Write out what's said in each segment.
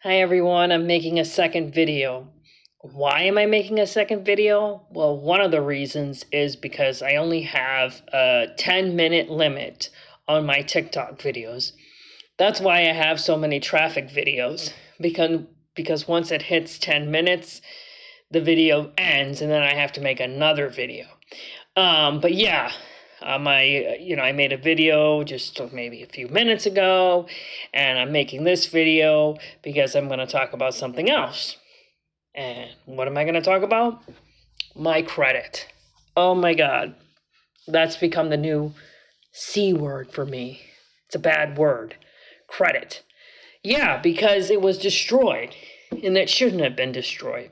Hi everyone, I'm making a second video. Why am I making a second video? Well, one of the reasons is because I only have a 10-minute limit on my TikTok videos. That's why I have so many traffic videos, because once it hits 10 minutes, the video ends and then I have to make another video. But yeah, I made a video just maybe a few minutes ago, and I'm making this video because I'm going to talk about something else. And what am I going to talk about? My credit. Oh my God, that's become the new C word for me. It's a bad word. Credit. Yeah, because it was destroyed, and it shouldn't have been destroyed.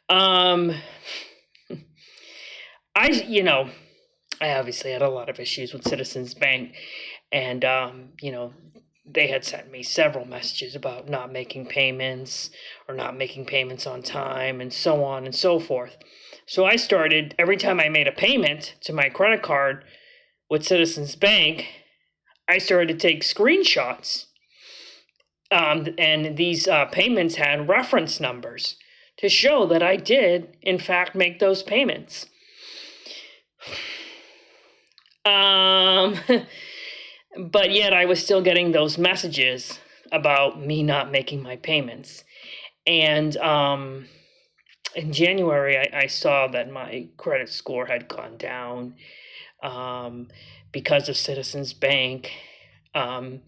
Um, I obviously had a lot of issues with Citizens Bank, and they had sent me several messages about not making payments or not making payments on time and so on and so forth. So I started, every time I made a payment to my credit card with Citizens Bank, I started to take screenshots. And these payments had reference numbers to show that I did, in fact, make those payments. But yet I was still getting those messages about me not making my payments. And in January, I saw that my credit score had gone down because of Citizens Bank. And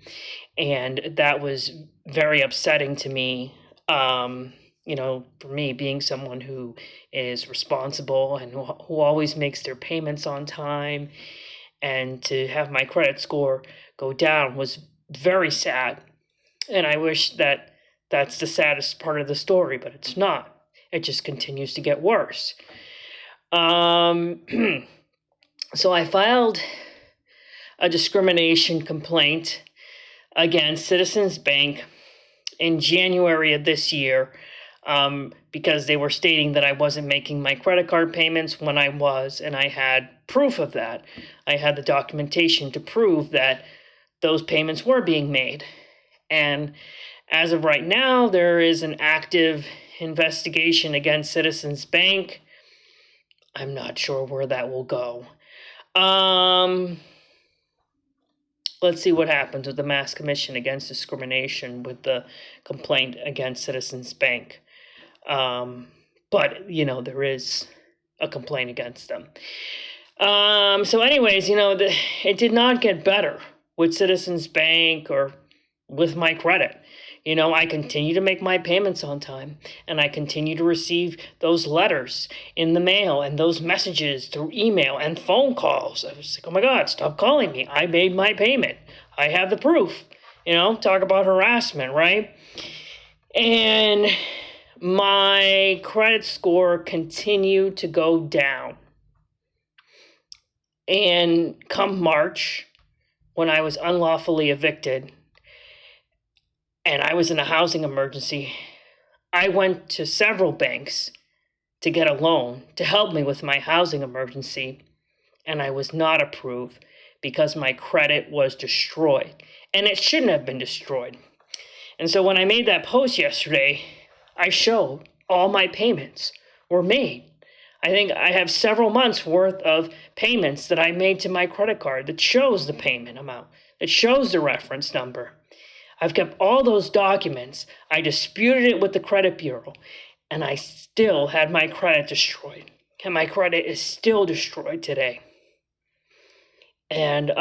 that was very upsetting to me. For me, being someone who is responsible and who always makes their payments on time, and to have my credit score go down was very sad. And I wish that that's the saddest part of the story, but it's not. It just continues to get worse. So I filed a discrimination complaint against Citizens Bank in January of this year, because they were stating that I wasn't making my credit card payments when I was, and I had proof of that. I had the documentation to prove that those payments were being made. And as of right now, there is an active investigation against Citizens Bank. I'm not sure where that will go. Let's see what happens with the Mass Commission Against Discrimination with the complaint against Citizens Bank. But, there is a complaint against them. So anyways, it did not get better with Citizens Bank or with my credit. I continue to make my payments on time, and I continue to receive those letters in the mail and those messages through email and phone calls. I was like, oh my God, stop calling me. I made my payment. I have the proof. Talk about harassment, right? And my credit score continued to go down. And come March, when I was unlawfully evicted and I was in a housing emergency, I went to several banks to get a loan to help me with my housing emergency, and I was not approved because my credit was destroyed, and it shouldn't have been destroyed. And so when I made that post yesterday, I showed all my payments were made. I think I have several months worth of payments that I made to my credit card that shows the payment amount, that shows the reference number. I've kept all those documents. I disputed it with the credit bureau, and I still had my credit destroyed. And my credit is still destroyed today. And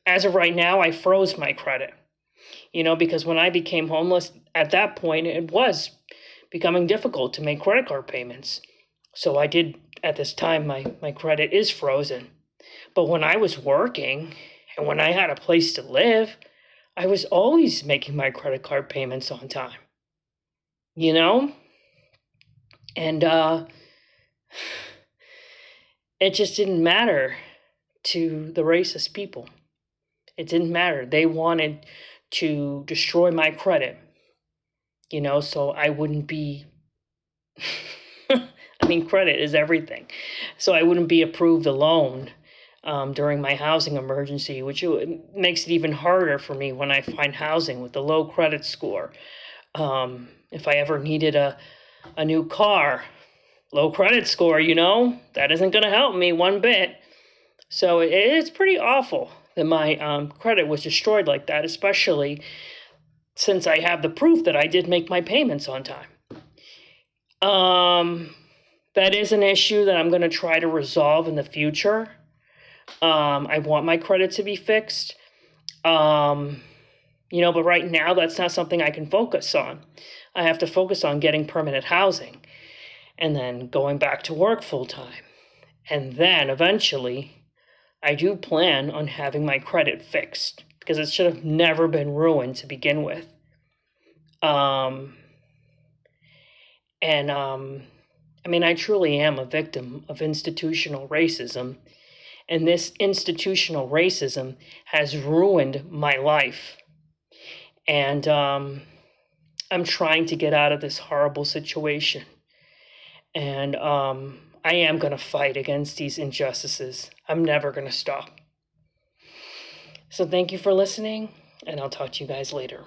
as of right now, I froze my credit. Because when I became homeless, at that point, it was becoming difficult to make credit card payments. So I did, at this time, my credit is frozen. But when I was working and when I had a place to live, I was always making my credit card payments on time. And it just didn't matter to the racist people. It didn't matter. They wanted to destroy my credit, so I wouldn't be, credit is everything. So I wouldn't be approved a loan during my housing emergency, which makes it even harder for me when I find housing with a low credit score. If I ever needed a new car, low credit score, that isn't going to help me one bit. So it's pretty awful that my credit was destroyed like that, especially since I have the proof that I did make my payments on time. That is an issue that I'm going to try to resolve in the future. I want my credit to be fixed. But right now that's not something I can focus on. I have to focus on getting permanent housing and then going back to work full time. And then eventually I do plan on having my credit fixed because it should have never been ruined to begin with. I truly am a victim of institutional racism, and this institutional racism has ruined my life. And I'm trying to get out of this horrible situation. And I am going to fight against these injustices. I'm never going to stop. So thank you for listening, and I'll talk to you guys later.